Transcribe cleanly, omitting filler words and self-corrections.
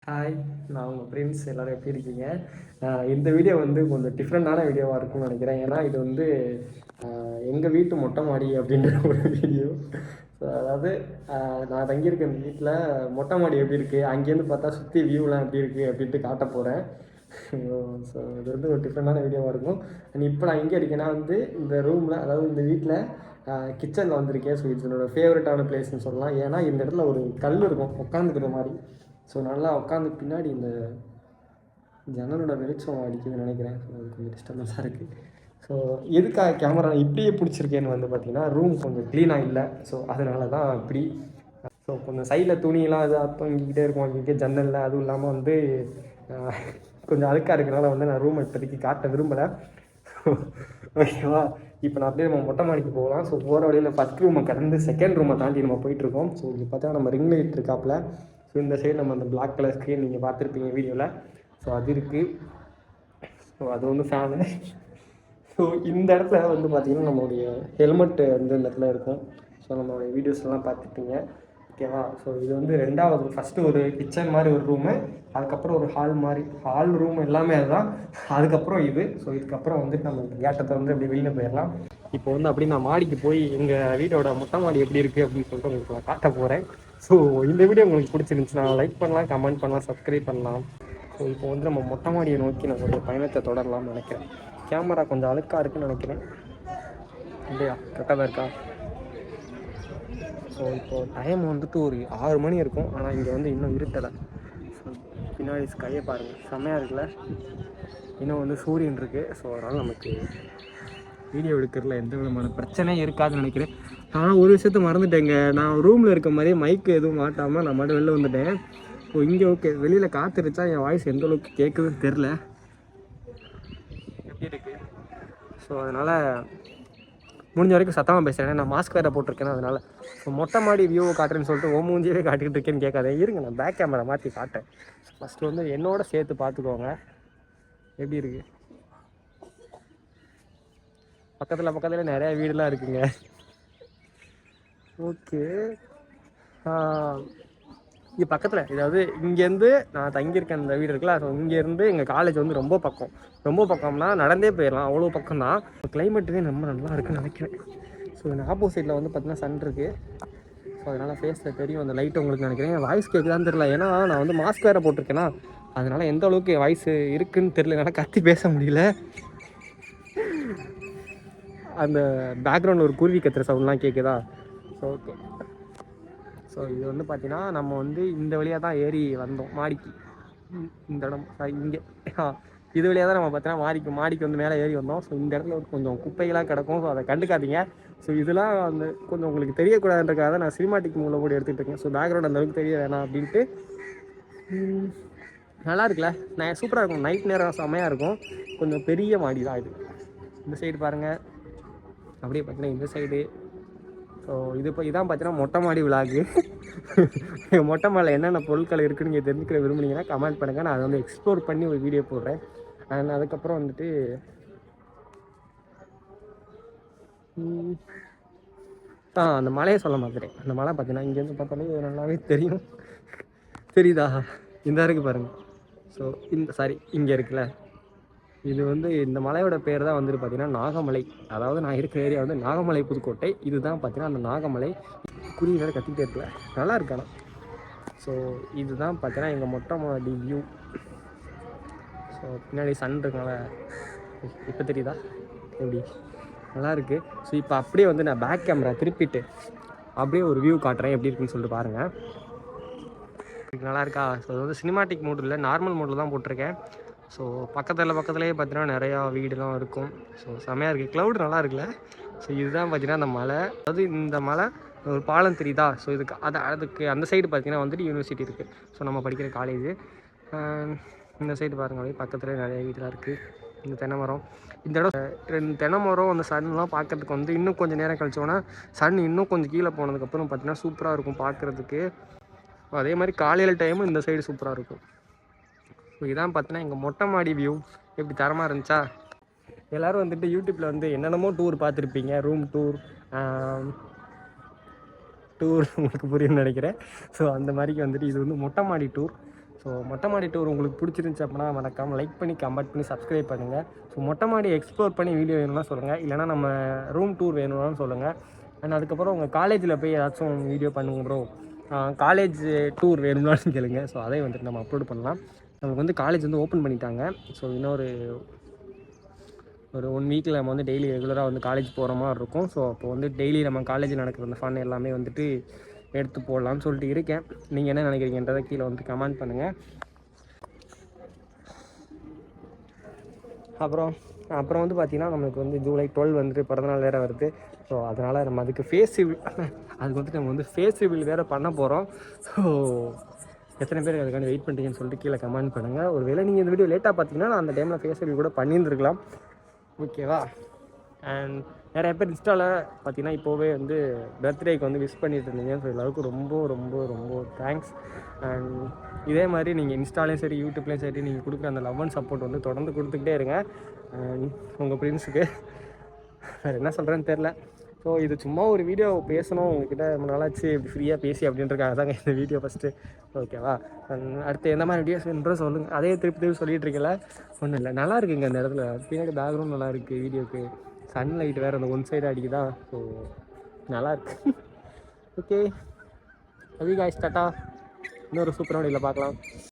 Hi, நான் உங்கள் Prince. எல்லோரும் எப்படி இருக்கீங்க? இந்த வீடியோ வந்து கொஞ்சம் டிஃப்ரெண்ட்டான வீடியோவாக இருக்கும்னு நினைக்கிறேன். ஏன்னா இது வந்து எங்கள் வீட்டு மொட்டை மாடி அப்படின்ற ஒரு வீடியோ. ஸோ அதாவது நான் தங்கியிருக்க இந்த வீட்டில் மொட்டை மாடி எப்படி இருக்குது, அங்கேருந்து பார்த்தா சுற்றி வியூலாம் எப்படி இருக்குது அப்படின்ட்டு காட்ட போகிறேன். ஸோ இது வந்து ஒரு டிஃப்ரெண்ட்டான வீடியோவாக இருக்கும். அண்ட் இப்போ நான் எங்கே இருக்கேன்னா வந்து இந்த ரூமில், அதாவது இந்த வீட்டில் கிச்சனில் வந்திருக்கேன். ஸோ இது என்னோடய ஃபேவரட்டான பிளேஸ்ன்னு சொல்லலாம். ஏன்னா இந்த இடத்துல ஒரு கல் இருக்கும் உட்காந்துக்கிற மாதிரி. ஸோ நல்லா உட்காந்து பின்னாடி இந்த ஜன்னலோட வெளிச்சம் அடிக்குதுன்னு நினைக்கிறேன். ஸோ அது கொஞ்சம் டிஸ்டர்பன்ஸாக இருக்குது. ஸோ எதுக்காக கேமரா இப்படியே பிடிச்சிருக்கேன்னு வந்து பார்த்திங்கன்னா, ரூம் கொஞ்சம் க்ளீனாக இல்லை. ஸோ அதனால தான் இப்படி. ஸோ கொஞ்சம் சைடில் துணியெல்லாம் அது தொங்கிக்கிட்டே இருக்கும் அங்கே ஜன்னலில். அதுவும் இல்லாமல் வந்து கொஞ்சம் அழுக்காக இருக்கிறனால வந்து நான் ரூமை இப்போதைக்கு காட்ட விரும்பலை. ஓகேவா? இப்போ நான் அப்படியே நம்ம மொட்டை மாடிக்கு போகலாம். ஸோ போகிற வழியில் ஃபஸ்ட் ரூமை கடந்து செகண்ட் ரூமை தாண்டி நம்ம போயிட்டுருக்கோம். ஸோ இங்கே பார்த்தா நம்ம ரிங் லைட் இருக்காப்புல. ஸோ இந்த சைடு நம்ம அந்த பிளாக் கலர் ஸ்க்ரீன் நீங்கள் பார்த்துருப்பீங்க வீடியோவில். ஸோ அது இருக்குது. ஸோ அது வந்து ஃபேனு. ஸோ இந்த இடத்துல வந்து பார்த்திங்கன்னா நம்மளுடைய ஹெல்மெட் வந்து இந்த இடத்துல இருக்கும். ஸோ நம்மளுடைய வீடியோஸ்லாம் பார்த்துருப்பீங்க. ஓகேவா? ஸோ இது வந்து ரெண்டாவது, ஃபஸ்ட்டு ஒரு கிச்சன் மாதிரி ஒரு ரூமு, அதுக்கப்புறம் ஒரு ஹால் மாதிரி, ஹால் ரூம் எல்லாமே அதுதான். அதுக்கப்புறம் இது. ஸோ இதுக்கப்புறம் வந்து நம்ம கேட்டத்தை வந்து அப்படி வெளியில் போயிடலாம். இப்போ வந்து அப்படி நான் மாடிக்கு போய் எங்கள் வீட்டோட மொட்டை மாடி எப்படி இருக்குது அப்படின்னு சொல்லிட்டு உங்களுக்கு நான் காட்ட போகிறேன். ஸோ இந்த வீடியோ உங்களுக்கு பிடிச்சிருந்துச்சுன்னா லைக் பண்ணலாம், கமெண்ட் பண்ணலாம், சப்ஸ்கிரைப் பண்ணலாம். ஸோ இப்போ வந்து நம்ம மொட்டை மாடியை நோக்கி நம்மளுடைய பயணத்தை தொடரலாம்னு நினைக்கிறேன். கேமரா கொஞ்சம் அழுக்காக இருக்குன்னு நினைக்கிறேன். இல்லையா? கரெக்டாக தான் இருக்கா? ஸோ இப்போது டைம் வந்துட்டு ஒரு 6 மணி இருக்கும். ஆனால் இங்கே வந்து இன்னும் இருட்டலை. ஸோ பின்னாடி ஸ்கையை பாருங்கள், செம்மையாக இருக்குல்ல? இன்னும் வந்து சூரியன் இருக்குது. ஸோ அதனால் நமக்கு வீடியோ எடுக்கிறதுல எந்த விதமான பிரச்சனையும் இருக்காதுன்னு நினைக்கிறேன். ஆனால் ஒரு விஷயத்த மறந்துட்டேங்க. நான் ரூமில் இருக்க மாதிரியே மைக்கு எதுவும் மாட்டாமல் நான் மட்டும் வெளில வந்துட்டேன். ஸோ இங்கே ஓகே, வெளியில் காற்றுருச்சா என் வாய்ஸ் எந்த அளவுக்கு கேட்குதுன்னு தெரில. எப்படி இருக்குது? ஸோ அதனால் முடிஞ்ச வரைக்கும் சத்தமாக பேசுகிறேன். நான் மாஸ்க் வேறு போட்டிருக்கேன். அதனால் ஸோ மொட்டை மாடி வியூவை காட்டுறேன்னு சொல்லிட்டு மூஞ்சியே காட்டிக்கிட்டு இருக்கேன்னு கேட்காதே. இருங்க, நான் பேக் கேமரா மாற்றி காட்டேன். ஃபஸ்ட்டு வந்து என்னோட சேர்த்து பார்த்துக்கோங்க எப்படி இருக்குது. பக்கத்தில் நிறையா வீடுலாம் இருக்குங்க. ஓகே, இங்கே பக்கத்தில், அதாவது இங்கேருந்து நான் தங்கியிருக்கேன் இந்த வீடு இருக்குல்ல. ஸோ இங்கேருந்து எங்கள் காலேஜ் வந்து ரொம்ப பக்கம்னா நடந்தே போயிடலாம், அவ்வளோ பக்கம் தான். கிளைமேட்டுமே ரொம்ப நல்லா இருக்குன்னு நினைக்கிறேன். ஸோ இந்த ஆப்போசிட்டில் வந்து பார்த்தீங்கன்னா சன் இருக்குது. ஸோ அதனால் ஃபேஸில் தெரியும் அந்த லைட் உங்களுக்கு நினைக்கிறேன். வாய்ஸ் கேட்குதான்னு தெரியல, ஏன்னா நான் வந்து மாஸ்க் வேறு போட்டிருக்கேன்னா. அதனால் எந்த அளவுக்கு வாய்ஸ் இருக்குதுன்னு தெரியல, என்னால் கத்தி பேச முடியல. அந்த பேக்ரவுண்டில் ஒரு குருவி கத்துற சவுண்ட்லாம் கேட்குதா? So okay. ஸோ இது வந்து பார்த்தீங்கன்னா நம்ம வந்து இந்த வழியாக தான் ஏறி வந்தோம் மாடிக்கு. இந்த இடம் இங்கே இது வழியாக தான் நம்ம பார்த்தீங்கன்னா மாடிக்கு வந்து மேலே ஏறி வந்தோம். ஸோ இந்த இடத்துல கொஞ்சம் குப்பைகளாக கிடக்கும். ஸோ அதை கண்டுக்காதீங்க. ஸோ இதெல்லாம் வந்து கொஞ்சம் உங்களுக்கு தெரியக்கூடாதுன்றக்காக தான் நான் சினிமாட்டிக் மூலம் கூட எடுத்துகிட்டு இருக்கேன். ஸோ பேக்ரவுண்ட் அந்தளவுக்கு தெரிய வேணாம் அப்படின்ட்டு. நல்லா இருக்குல்ல? நான் சூப்பராக இருக்கும். நைட் நேரம் செம்மையாக இருக்கும். கொஞ்சம் பெரிய மாடி தான் இது. இந்த சைடு பாருங்கள், அப்படியே பார்த்தீங்கன்னா இந்த சைடு. ஸோ இதான் பார்த்தீங்கன்னா மொட்டை மாடி விளாகு. மொட்டை மாடியில் என்னென்ன பொருட்கள் இருக்குதுன்னு நீங்கள் தெரிஞ்சுக்கிற விரும்புனீங்கன்னா கமெண்ட் பண்ணுங்கள். நான் அதை வந்து எக்ஸ்ப்ளோர் பண்ணி ஒரு வீடியோ போடுறேன். அண்ட் அதுக்கப்புறம் வந்துட்டு அந்த மலையை சொல்ல மாட்டேன். அந்த மலை பார்த்தீங்கன்னா இங்கேருந்து பார்த்தாலே நல்லாவே தெரியும். தெரியுதா? இந்த இருக்குது பாருங்கள். ஸோ இங்கே இருக்குல்ல, இது வந்து இந்த மலையோட பேர் தான் வந்துட்டு பார்த்தீங்கன்னா நாகமலை. அதாவது நான் இருக்கிற ஏரியா வந்து நாகமலை புதுக்கோட்டை. இதுதான் பார்த்தீங்கன்னா அந்த நாகமலை. குருவி வேறு கத்திக்கிட்டே இருக்குல்ல, நல்லா இருக்கானா? ஸோ இதுதான் பார்த்தீங்கன்னா எங்கள் மொட்டை மாடி வியூ. ஸோ பின்னாடி சன் இருக்கனால இப்போ தெரியுதா எப்படி நல்லா இருக்குது. ஸோ இப்போ அப்படியே வந்து நான் பேக் கேமரா திருப்பிட்டு அப்படியே ஒரு வியூ காட்டுறேன் எப்படி இருக்குன்னு சொல்லிட்டு பாருங்கள். நல்லா இருக்கா? ஸோ அது வந்து சினிமாட்டிக் மோட் இல்லை, நார்மல் மோடில் தான் போட்டிருக்கேன். ஸோ பக்கத்துலேயே பார்த்தீங்கன்னா நிறையா வீடுலாம் இருக்கும். ஸோ செமையாக இருக்குது. க்ளவுட் நல்லா இருக்குல்ல? ஸோ இதுதான் பார்த்தீங்கன்னா அந்த மலை. அதாவது இந்த மலை ஒரு பாலம் தெரியுதா? ஸோ அதுக்கு அந்த சைடு பார்த்தீங்கன்னா வந்துட்டு யூனிவர்சிட்டி இருக்குது. ஸோ நம்ம படிக்கிற காலேஜு. இந்த சைடு பாருங்கள், அப்படியே பக்கத்துலேயே நிறைய வீடெலாம் இருக்குது. இந்த தென்னை மரம், இந்த இடம் தென்னை மரம், அந்த சன்லாம் பார்க்குறதுக்கு வந்து இன்னும் கொஞ்சம் நேரம் கழிச்சோன்னா சன் இன்னும் கொஞ்சம் கீழே போனதுக்கப்புறம் பார்த்தீங்கன்னா சூப்பராக இருக்கும் பார்க்குறதுக்கு. அதே மாதிரி காலையில் டைமும் இந்த சைடு சூப்பராக இருக்கும். ஸோ இதான் பார்த்தீங்கன்னா எங்கள் மொட்டை மாடி வியூ. எப்படி தரமாக இருந்துச்சா? எல்லோரும் வந்துட்டு யூடியூப்பில் வந்து என்னென்னமோ டூர் பார்த்துருப்பீங்க, ரூம் டூர் உங்களுக்கு புரியும்னு நினைக்கிறேன். ஸோ அந்த மாதிரிக்கு வந்துட்டு இது வந்து மொட்டை மாடி டூர். ஸோ மொட்டை மாடி டூர் உங்களுக்கு பிடிச்சிருந்துச்சி அப்படின்னா மறக்காமல் லைக் பண்ணி கமெண்ட் பண்ணி சப்ஸ்கிரைப் பண்ணுங்கள். ஸோ மொட்டை மாடி எக்ஸ்ப்ளோர் பண்ணி வீடியோ வேணும்னா சொல்லுங்கள், இல்லைனா நம்ம ரூம் டூர் வேணும்னாலும் சொல்லுங்கள். அண்ட் அதுக்கப்புறம் உங்கள் காலேஜில் போய் ஏதாச்சும் வீடியோ பண்ணுங்க ப்ரோ, காலேஜ் டூர் வேணும்னாலும் கேளுங்க. ஸோ அதை வந்துட்டு நம்ம அப்லோட் பண்ணலாம். நமக்கு வந்து காலேஜ் வந்து ஓப்பன் பண்ணிட்டாங்க. ஸோ இன்னொரு 1 வீக்கில் நம்ம வந்து டெய்லி ரெகுலராக வந்து காலேஜ் போகிற மாதிரி இருக்கும். ஸோ அப்போ வந்து டெய்லி நம்ம காலேஜில் நடக்கிற அந்த ஃபன் எல்லாமே வந்துட்டு எடுத்து போடலான்னு சொல்லிட்டு இருக்கேன். நீங்கள் என்ன நினைக்கிறீங்கன்றதை கீழே வந்து கமெண்ட் பண்ணுங்கள். அப்புறம் வந்து பார்த்திங்கன்னா நம்மளுக்கு வந்து ஜூலை 12 வந்துட்டு பிறந்தநாள் வேறு வருது. ஸோ அதனால் நம்ம அதுக்கு அதுக்கு வந்துட்டு நம்ம வந்து ஃபேஸ் ரிவீல் வேறு பண்ண போகிறோம். ஸோ எத்தனை பேர் அதுக்காண்டி வெயிட் பண்ணுறீங்கன்னு சொல்லிட்டு கீழே கமெண்ட் பண்ணுங்கள். ஒரு வேளை நீங்கள் இந்த வீடியோ லேட்டாக பார்த்தீங்கன்னா நான் அந்த டைமில் ஃபேஸ் ரிவீல் கூட பண்ணியிருந்துருக்கலாம். ஓகேவா? அண்ட் நிறைய பேர் இன்ஸ்டாவில் பார்த்தீங்கன்னா இப்போவே வந்து பர்த்டேக்கு வந்து விஷ் பண்ணிட்டு இருந்தீங்க. ஸோ எல்லாருக்கும் ரொம்ப ரொம்ப ரொம்ப தேங்க்ஸ். அண்ட் இதே மாதிரி நீங்கள் இன்ஸ்டாலேயும் சரி யூடியூப்லேயும் சரி நீங்கள் கொடுக்குற அந்த லவ் அண்ட் சப்போர்ட் வந்து தொடர்ந்து கொடுத்துக்கிட்டே இருங்க. அண்ட் உங்கள் ஃப்ரெண்ட்ஸுக்கு வேறு என்ன சொல்கிறேன்னு தெரில. ஸோ இது சும்மா ஒரு வீடியோ பேசணும் உங்ககிட்ட ரொம்ப நாளாச்சு இப்படி ஃப்ரீயாக பேசி அப்படின்றக்காக தாங்க இந்த வீடியோ ஃபஸ்ட்டு. ஓகேவா? அடுத்து எந்த மாதிரி வீடியோஸ் வேணுன்ற சொல்லுங்கள். அதே திருப்பி சொல்லிகிட்டு இருக்கல, ஒன்றும் இல்லை, நல்லா இருக்குங்க அந்த இடத்துல பின்னாடி பேக்ரவுண்ட் நல்லா இருக்குது வீடியோக்கு. சன்லைட் வேறு அந்த ஒன் சைடு அடிக்குதா. ஸோ நல்லாயிருக்கு. ஓகே, அது காய்ஸ் டாட்டா. இன்னொரு சூப்பரான வீடியோவில் பார்க்கலாம்.